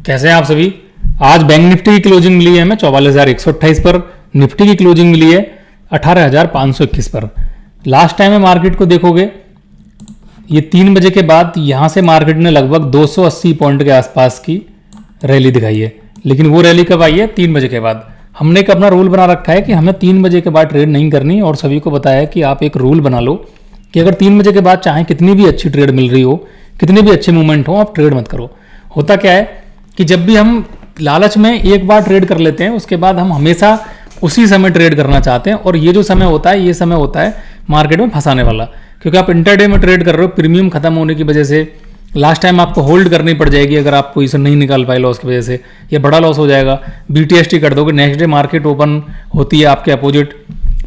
कैसे हैं आप सभी। आज बैंक निफ्टी की क्लोजिंग मिली है हमें 44,128 पर, निफ्टी की क्लोजिंग मिली है 18,521 पर। लास्ट टाइम में मार्केट को देखोगे, ये 3 बजे के बाद यहां से मार्केट ने लगभग 280 पॉइंट के आसपास की रैली दिखाई है। लेकिन वो रैली कब आई है? 3 बजे के बाद। हमने एक अपना रूल बना रखा है कि हमें 3 बजे के बाद ट्रेड नहीं करनी, और सभी को बताया कि आप एक रूल बना लो कि अगर 3 बजे के बाद चाहे कितनी भी अच्छी ट्रेड मिल रही हो, कितनी भी अच्छे मूवमेंट हो, आप ट्रेड मत करो। होता क्या है कि जब भी हम लालच में एक बार ट्रेड कर लेते हैं, उसके बाद हम हमेशा उसी समय ट्रेड करना चाहते हैं, और ये जो समय होता है, ये समय होता है मार्केट में फंसाने वाला। क्योंकि आप इंटरडे में ट्रेड कर रहे हो, प्रीमियम खत्म होने की वजह से लास्ट टाइम आपको होल्ड करनी पड़ जाएगी अगर आप पोजीशन नहीं निकाल पाए लॉस की वजह से, या बड़ा लॉस हो जाएगा। बीटीएसटी कर दोगे, नेक्स्ट डे मार्केट ओपन होती है आपके अपोजिट,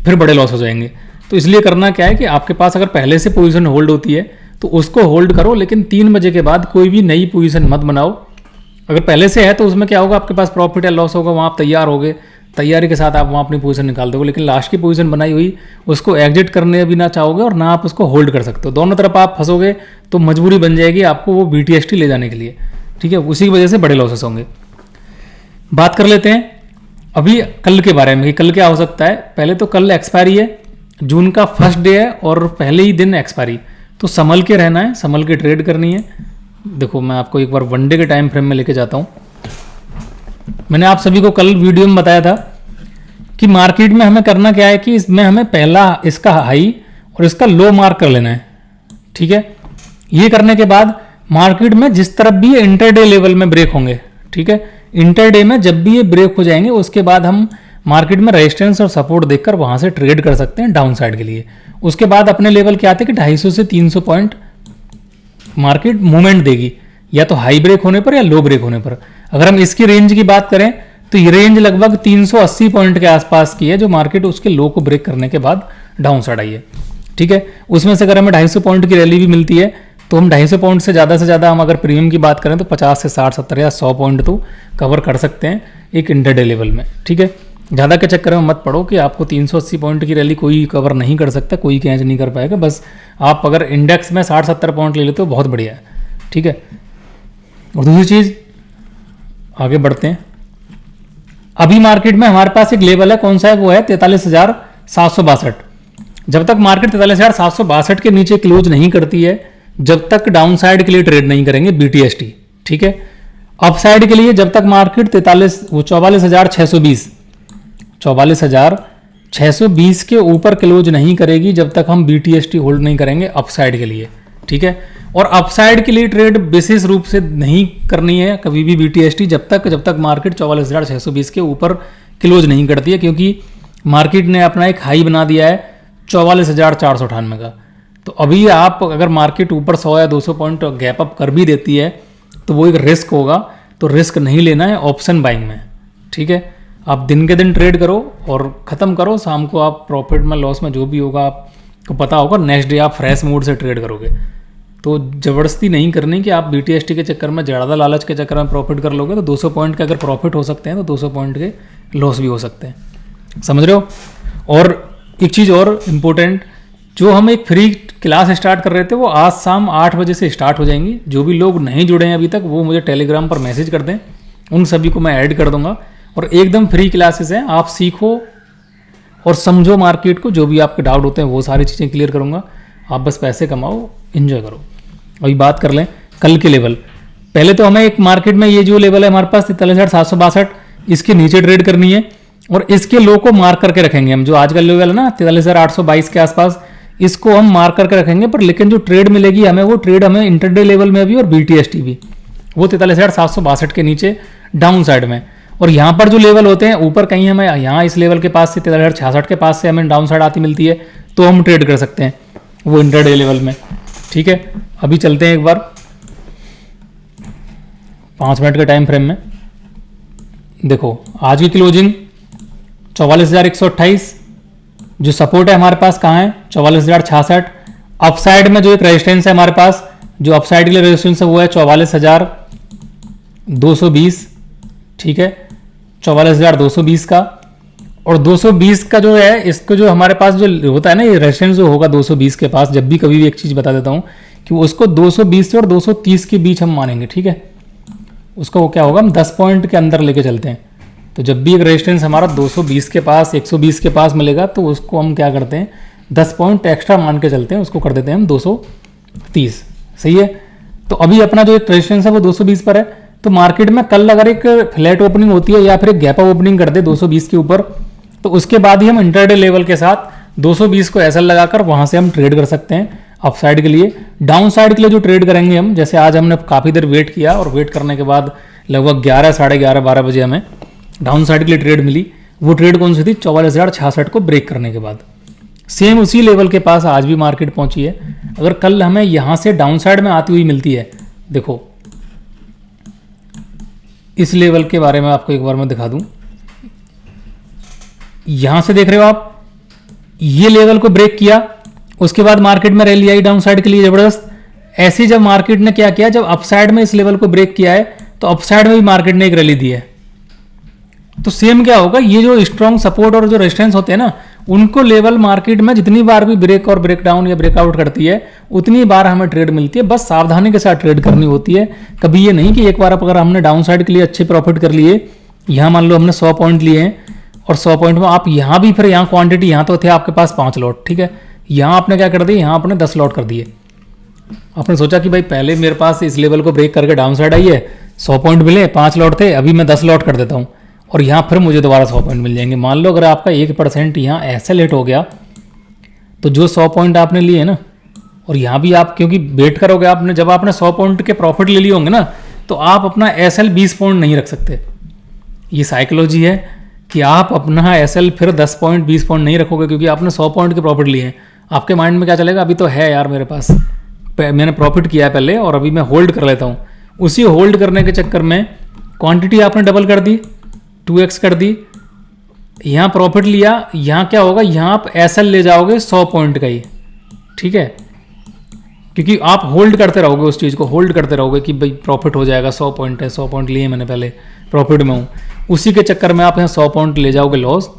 फिर बड़े लॉस हो जाएंगे। तो इसलिए करना क्या है कि आपके पास अगर पहले से पोजीशन होल्ड होती है तो उसको होल्ड करो, लेकिन 3 बजे के बाद कोई भी नई पोजीशन मत बनाओ। अगर पहले से है तो उसमें क्या होगा, आपके पास प्रॉफिट या लॉस होगा, वहाँ आप तैयार होगे, तैयारी के साथ आप वहाँ अपनी पोजीशन निकाल दोगे। लेकिन लास्ट की पोजीशन बनाई हुई उसको एग्जिट करने भी ना चाहोगे और ना आप उसको होल्ड कर सकते हो। दोनों तरफ आप फंसोगे तो मजबूरी बन जाएगी आपको वो बीटीएसटी ले जाने के लिए, ठीक है। उसी की वजह से बड़े लॉसेस होंगे। बात कर लेते हैं अभी कल के बारे में कि कल क्या हो सकता है। पहले तो कल एक्सपायरी है, जून का फर्स्ट डे है और पहले ही दिन एक्सपायरी, तो संभल के रहना है, संभल के ट्रेड करनी है। देखो मैं आपको एक बार वनडे के टाइम फ्रेम में लेके जाता हूँ। मैंने आप सभी को कल वीडियो में बताया था कि मार्केट में हमें करना क्या है कि इसमें हमें पहला इसका हाई और इसका लो मार्क कर लेना है, ठीक है। ये करने के बाद मार्केट में जिस तरफ भी ये इंटरडे लेवल में ब्रेक होंगे, ठीक है, इंटरडे में जब भी ये ब्रेक हो जाएंगे उसके बाद हम मार्केट में रेजिस्टेंस और सपोर्ट देखकर वहां से ट्रेड कर सकते हैं डाउन साइड के लिए। उसके बाद अपने लेवल क्या आते हैं कि 250 से 300 पॉइंट मार्केट मूवमेंट देगी, या तो हाई ब्रेक होने पर या लो ब्रेक होने पर। अगर हम इसकी रेंज की बात करें तो ये रेंज लगभग 380 पॉइंट के आसपास की है, जो मार्केट उसके लो को ब्रेक करने के बाद डाउन साइड आई है, ठीक है। उसमें से अगर हमें 250 पॉइंट की रैली भी मिलती है तो हम 250 पॉइंट से ज़्यादा हम अगर प्रीमियम की बात करें तो 50 से 60, 70 या 100 पॉइंट तो कवर कर सकते हैं एक इंटरडे लेवल में, ठीक है। ज़्यादा के चक्कर में मत पड़ो कि आपको 380 पॉइंट की रैली कोई कवर नहीं कर सकता, कोई कैच नहीं कर पाएगा। बस आप अगर इंडेक्स में 60-70 पॉइंट ले लेते हो बहुत बढ़िया है, ठीक है। और दूसरी चीज़, आगे बढ़ते हैं। अभी मार्केट में हमारे पास एक लेवल है, कौन सा है? वो है 43,762। जब तक मार्केट 43,762 के नीचे क्लोज नहीं करती है, जब तक डाउन साइड के लिए ट्रेड नहीं करेंगे बीटीएसटी, ठीक है। अप साइड के लिए जब तक मार्केट 44,620 के ऊपर क्लोज नहीं करेगी, जब तक हम बीटीएसटी होल्ड नहीं करेंगे अप साइड के लिए, ठीक है। और अप साइड के लिए ट्रेड विशेष रूप से नहीं करनी है कभी भी बीटीएसटी जब तक मार्केट 44,620 के ऊपर क्लोज नहीं करती है, क्योंकि मार्केट ने अपना एक हाई बना दिया है 44,498 का। तो अभी आप अगर मार्केट ऊपर 100 या 200 पॉइंट गैप अप कर भी देती है तो वो एक रिस्क होगा, तो रिस्क नहीं लेना है ऑप्शन बाइंग में, ठीक है। आप दिन के दिन ट्रेड करो और ख़त्म करो, शाम को आप प्रॉफिट में लॉस में जो भी होगा आपको पता होगा, नेक्स्ट डे आप फ्रेश मूड से ट्रेड करोगे। तो ज़बरदस्ती नहीं करनी कि आप बीटीएसटी के चक्कर में, ज़्यादा लालच के चक्कर में प्रॉफिट कर लोगे तो 200 पॉइंट के अगर प्रॉफिट हो सकते हैं तो 200 पॉइंट के लॉस भी हो सकते हैं, समझ रहे हो। और एक चीज़ और इम्पोर्टेंट, जो हम एक फ्री क्लास स्टार्ट कर रहे थे वो आज शाम 8 बजे से स्टार्ट हो जाएंगी। जो भी लोग नहीं जुड़े हैं अभी तक वो मुझे टेलीग्राम पर मैसेज कर दें, उन सभी को मैं ऐड कर दूंगा। और एकदम फ्री क्लासेस हैं, आप सीखो और समझो मार्केट को, जो भी आपके डाउट होते हैं वो सारी चीज़ें क्लियर करूंगा। आप बस पैसे कमाओ, एंजॉय करो। अभी बात कर लें कल के लेवल। पहले तो हमें एक मार्केट में ये जो लेवल है हमारे पास 43,762, इसके नीचे ट्रेड करनी है और इसके लो को मार्क करके रखेंगे हम। जो आज का लेवल है ना 43,822 के आसपास, इसको हम मार्क करके रखेंगे। पर लेकिन जो ट्रेड मिलेगी हमें, वो ट्रेड हमें इंटरडे लेवल में भी और बीटीएसटी भी, वो 43,762 के नीचे डाउन साइड में। और यहाँ पर जो लेवल होते हैं ऊपर कहीं हमें यहाँ इस लेवल के पास से 43,066 के पास से हमें डाउन साइड आती मिलती है तो हम ट्रेड कर सकते हैं वो इंटरडे लेवल में, ठीक है। अभी चलते हैं एक बार 5 मिनट के टाइम फ्रेम में। देखो आज की क्लोजिंग 44,128, जो सपोर्ट है हमारे पास कहाँ है 44,066। अपसाइड में जो एक रेजिस्टेंस है हमारे पास, जो अपसाइड के लिए रेजिस्टेंस है वो है 44,220, ठीक है, 44,220 का। और 220 का जो है, इसको जो हमारे पास जो होता है ना ये रेजिस्टेंस जो होगा 220 के पास, जब भी कभी भी एक चीज़ बता देता हूँ कि उसको 220 से और 230 के बीच हम मानेंगे, ठीक है। उसको वो क्या होगा, हम 10 पॉइंट के अंदर लेके चलते हैं। तो जब भी एक रेजिस्टेंस हमारा 220 के पास 120 के पास मिलेगा तो उसको हम क्या करते हैं 10 पॉइंट एक्स्ट्रा मान के चलते हैं, उसको कर देते हैं हम 230। सही है। तो अभी अपना जो एक रेजिस्टेंस है वो 220 पर है। तो मार्केट में कल अगर एक फ्लैट ओपनिंग होती है या फिर एक गैप अप ओपनिंग कर दे 220 के ऊपर, तो उसके बाद ही हम इंटरडे लेवल के साथ 220 को ऐसा लगाकर वहां से हम ट्रेड कर सकते हैं अप साइड के लिए। डाउन साइड के लिए जो ट्रेड करेंगे हम, जैसे आज हमने काफ़ी देर वेट किया और वेट करने के बाद लगभग 11 साढ़े 11 12 बजे हमें डाउन साइड के लिए ट्रेड मिली। वो ट्रेड कौन सी थी, 44,066 को ब्रेक करने के बाद। सेम उसी लेवल के पास आज भी मार्केट पहुंची है। अगर कल हमें यहां से डाउन साइड में आती हुई मिलती है, देखो इस लेवल के बारे में आपको एक बार मैं दिखा दूं। यहां से देख रहे हो आप, ये लेवल को ब्रेक किया, उसके बाद मार्केट में रैली आई डाउन साइड के लिए जबरदस्त। ऐसी जब मार्केट ने क्या किया, जब अपसाइड में इस लेवल को ब्रेक किया है तो अपसाइड में भी मार्केट ने एक रैली दी है। तो सेम क्या होगा, ये जो स्ट्रॉन्ग सपोर्ट और जो रेजिस्टेंस होते हैं ना, उनको लेवल मार्केट में जितनी बार भी ब्रेक और ब्रेकडाउन या ब्रेकआउट करती है उतनी बार हमें ट्रेड मिलती है। बस सावधानी के साथ ट्रेड करनी होती है। कभी ये नहीं कि एक बार अगर हमने डाउन साइड के लिए अच्छे प्रॉफिट कर लिए, यहाँ मान लो हमने 100 पॉइंट लिए हैं और 100 पॉइंट में आप यहाँ भी फिर यहाँ क्वांटिटी, यहाँ तो थे आपके पास 5 लॉट, ठीक है, यहाँ आपने क्या कर दिया, यहाँ आपने 10 लॉट कर दिए। आपने सोचा कि भाई पहले मेरे पास इस लेवल को ब्रेक करके डाउन साइड आई है, 100 पॉइंट मिले, 5 लॉट थे, अभी मैं 10 लॉट कर देता हूँ और यहाँ फिर मुझे दोबारा 100 पॉइंट मिल जाएंगे। मान लो अगर आपका 1% यहाँ ऐसे लेट हो गया तो जो 100 पॉइंट आपने लिए ना, और यहाँ भी आप क्योंकि वेट करोगे आपने, जब आपने 100 पॉइंट के प्रॉफिट ले लिए होंगे ना, तो आप अपना एसएल 20 पॉइंट नहीं रख सकते। ये साइकोलॉजी है कि आप अपना एसएल फिर 10 पॉइंट 20 पॉइंट नहीं रखोगे, क्योंकि आपने 100 पॉइंट के प्रॉफिट लिए हैं। आपके माइंड में क्या चलेगा, अभी तो है यार मेरे पास, मैंने प्रॉफिट किया है पहले और अभी मैं होल्ड कर लेता हूँ। उसी होल्ड करने के चक्कर में क्वांटिटी आपने डबल कर दी, 2x कर दी, यहाँ प्रॉफिट लिया, यहाँ क्या होगा, यहाँ आप एसएल ले जाओगे 100 पॉइंट का ही, ठीक है, क्योंकि आप होल्ड करते रहोगे, उस चीज़ को होल्ड करते रहोगे कि भाई प्रॉफिट हो जाएगा, 100 पॉइंट है, 100 पॉइंट लिए मैंने पहले, प्रॉफिट में हूँ। उसी के चक्कर में आप यहाँ 100 पॉइंट ले जाओगे लॉस।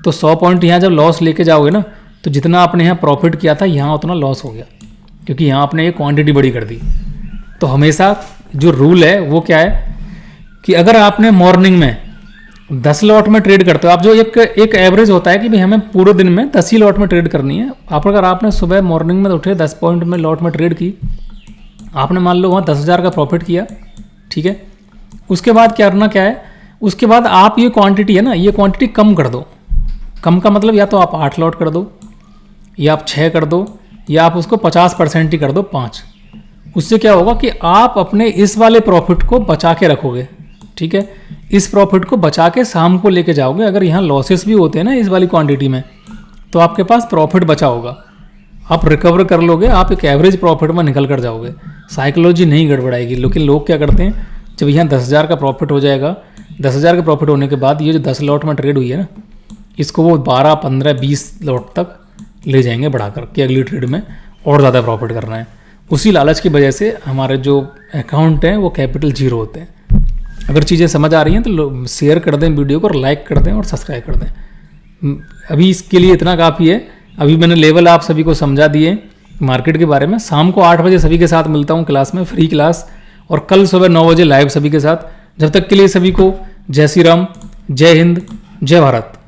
तो 100 पॉइंट यहाँ जब लॉस लेके जाओगे ना, तो जितना आपने यहाँ प्रॉफिट किया था यहाँ उतना लॉस हो गया, क्योंकि यहाँ आपने ये क्वांटिटी बड़ी कर दी। तो हमेशा जो रूल है वो क्या है कि अगर आपने मॉर्निंग में 10 लॉट में ट्रेड करते हो आप, जो एक एवरेज होता है कि भाई हमें पूरे दिन में 10 ही लॉट में ट्रेड करनी है। आप अगर आपने सुबह मॉर्निंग में उठे 10 पॉइंट में लॉट में ट्रेड की, आपने मान लो वहाँ 10,000 का प्रॉफिट किया, ठीक है, उसके बाद क्या करना क्या है, उसके बाद आप ये क्वांटिटी है ना, ये क्वांटिटी कम कर दो। कम का मतलब या तो आप 8 लॉट कर दो, या आप 6 कर दो, या आप उसको 50% ही कर दो, 5। उससे क्या होगा कि आप अपने इस वाले प्रॉफिट को बचा के रखोगे, ठीक है, इस प्रॉफिट को बचा के शाम को लेके जाओगे। अगर यहाँ लॉसेस भी होते हैं ना इस वाली क्वांटिटी में, तो आपके पास प्रॉफिट बचा होगा, आप रिकवर कर लोगे, आप एक एवरेज प्रॉफिट में निकल कर जाओगे, साइकोलॉजी नहीं गड़बड़ाएगी। लेकिन लोग क्या करते हैं, जब यहाँ 10,000 का प्रॉफिट हो जाएगा, 10,000 का प्रॉफिट होने के बाद ये जो 10 लॉट में ट्रेड हुई है ना, इसको वो 12, 15, 20 लॉट तक ले जाएंगे बढ़ाकर कि अगली ट्रेड में और ज़्यादा प्रॉफिट करना है। उसी लालच की वजह से हमारे जो अकाउंट हैं वो कैपिटल 0 होते हैं। अगर चीज़ें समझ आ रही हैं तो शेयर कर दें वीडियो को, और लाइक कर दें और सब्सक्राइब कर दें। अभी इसके लिए इतना काफ़ी है। अभी मैंने लेवल आप सभी को समझा दिए मार्केट के बारे में। शाम को 8 बजे सभी के साथ मिलता हूँ क्लास में, फ्री क्लास, और कल सुबह 9 बजे लाइव सभी के साथ। जब तक के लिए सभी को जय श्री राम, जय हिंद, जय भारत।